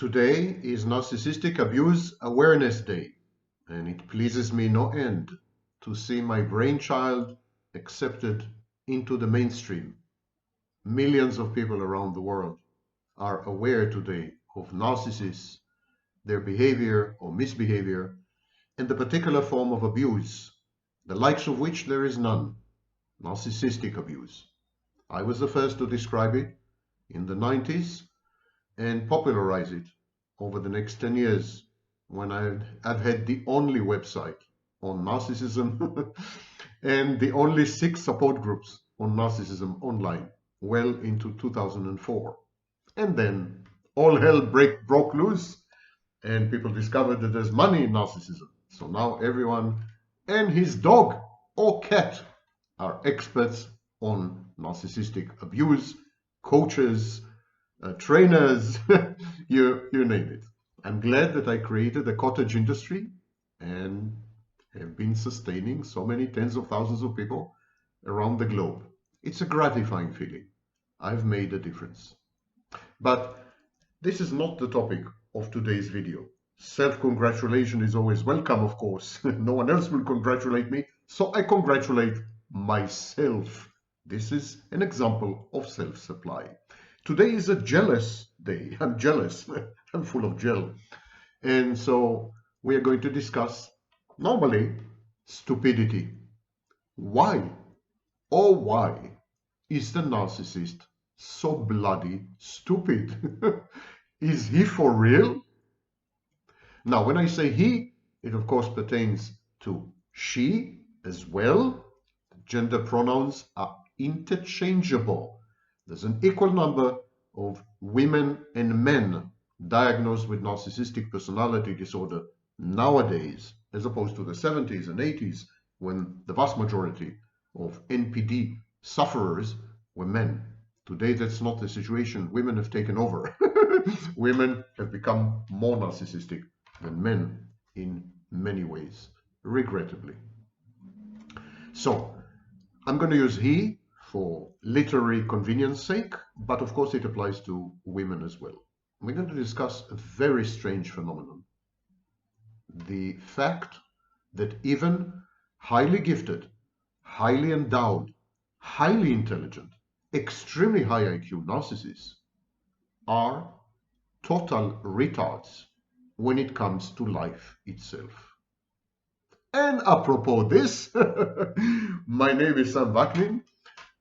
Today is Narcissistic Abuse Awareness Day, and it pleases me no end to see my brainchild accepted into the mainstream. Millions of people around the world are aware today of narcissists, their behavior or misbehavior, and the particular form of abuse, the likes of which there is none, narcissistic abuse. I was the first to describe it in the 90s and popularize it over the next 10 years when I've had the only website on narcissism and the only 6 support groups on narcissism online well into 2004. And then all hell broke loose and people discovered that there's money in narcissism. So now everyone and his dog or cat are experts on narcissistic abuse, coaches, trainers, you name it. I'm glad that I created a cottage industry and have been sustaining so many tens of thousands of people around the globe. It's a gratifying feeling. I've made a difference. But this is not the topic of today's video. Self-congratulation is always welcome, of course. No one else will congratulate me, so I congratulate myself. This is an example of self-supply. Today is a jealous day. I'm jealous. I'm full of gel. And so we are going to discuss, normally, stupidity. Why? Oh, why is the narcissist so bloody stupid? Is he for real? Now, when I say he, it of course pertains to she as well. Gender pronouns are interchangeable. There's an equal number of women and men diagnosed with narcissistic personality disorder nowadays, as opposed to the 70s and 80s, when the vast majority of NPD sufferers were men. Today, that's not the situation. Women have taken over. Women have become more narcissistic than men in many ways, regrettably. So, I'm going to use he for literary convenience sake, but of course it applies to women as well. We're going to discuss a very strange phenomenon. The fact that even highly gifted, highly endowed, highly intelligent, extremely high IQ narcissists are total retards when it comes to life itself. And apropos this, my name is Sam Vaknin.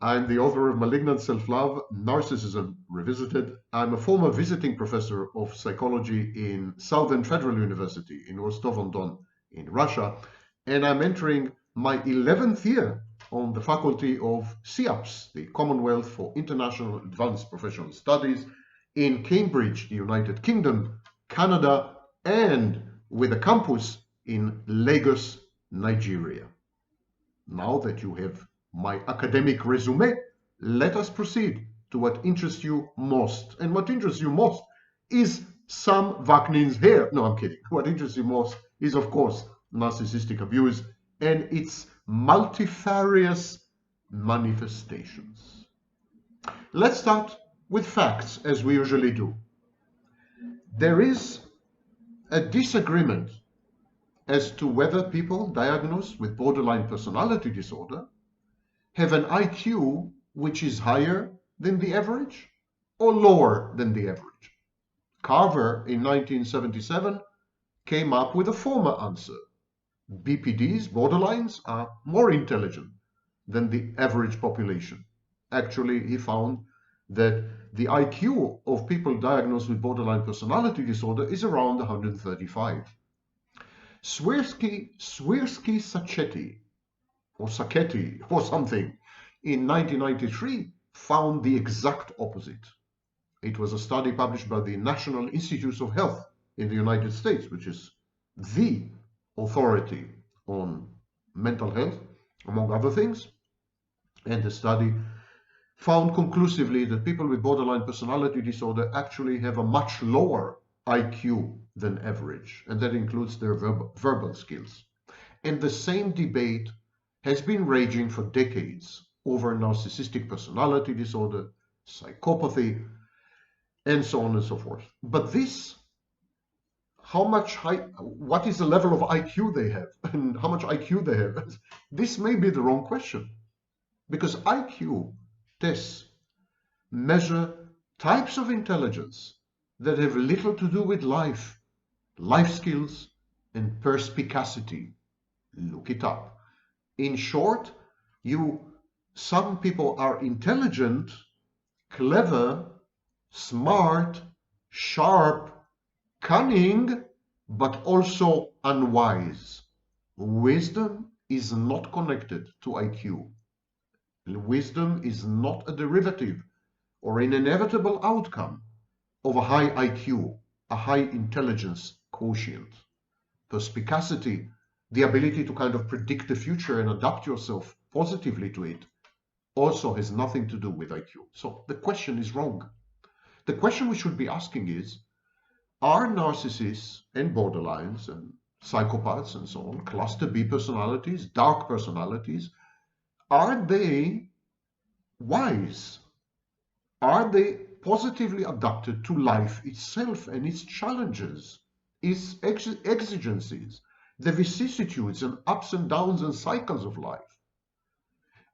I'm the author of Malignant Self-Love, Narcissism Revisited. I'm a former visiting professor of psychology in Southern Federal University in Rostov-on-Don in Russia, and I'm entering my 11th year on the faculty of CIAPS, the Commonwealth for International Advanced Professional Studies, in Cambridge, the United Kingdom, Canada, and with a campus in Lagos, Nigeria. Now that you have my academic resume, let us proceed to what interests you most. And what interests you most is Sam Vaknin's hair. No, I'm kidding. What interests you most is, of course, narcissistic abuse and its multifarious manifestations. Let's start with facts, as we usually do. There is a disagreement as to whether people diagnosed with borderline personality disorder have an IQ which is higher than the average or lower than the average. Carver in 1977 came up with a former answer. BPDs, borderlines, are more intelligent than the average population. Actually, he found that the IQ of people diagnosed with borderline personality disorder is around 135. Swirsky-Sacchetti or Sacchetti or something in 1993 found the exact opposite. It was a study published by the National Institutes of Health in the United States, which is the authority on mental health, among other things. And the study found conclusively that people with borderline personality disorder actually have a much lower IQ than average, and that includes their verbal skills. And the same debate has been raging for decades over narcissistic personality disorder, psychopathy, and so on and so forth. But this what is the level of IQ they have and how much IQ they have. This may be the wrong question, because IQ tests measure types of intelligence that have little to do with life skills, and perspicacity. Look it up. In short, some people are intelligent, clever, smart, sharp, cunning, but also unwise. Wisdom is not connected to IQ. Wisdom is not a derivative or an inevitable outcome of a high IQ, a high intelligence quotient. Perspicacity, the ability to kind of predict the future and adapt yourself positively to it, also has nothing to do with IQ. So the question is wrong. The question we should be asking is, are narcissists and borderlines and psychopaths and so on, cluster B personalities, dark personalities, are they wise? Are they positively adapted to life itself and its challenges, its exigencies, the vicissitudes and ups and downs and cycles of life?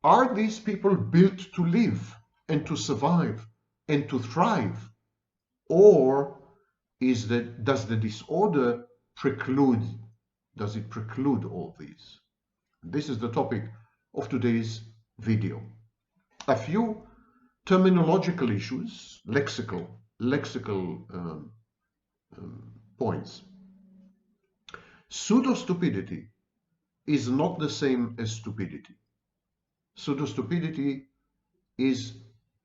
Are these people built to live and to survive and to thrive? Or does the disorder preclude all these? This is the topic of today's video. A few terminological issues, lexical points. Pseudo-stupidity is not the same as stupidity. Pseudo-stupidity is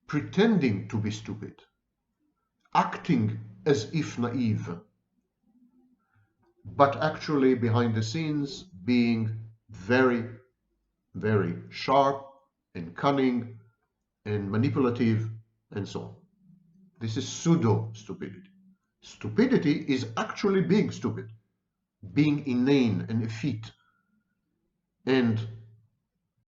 pretending to be stupid, acting as if naive, but actually behind the scenes being very, very sharp and cunning and manipulative and so on. This is pseudo-stupidity. Stupidity is actually being stupid, being inane and effete, and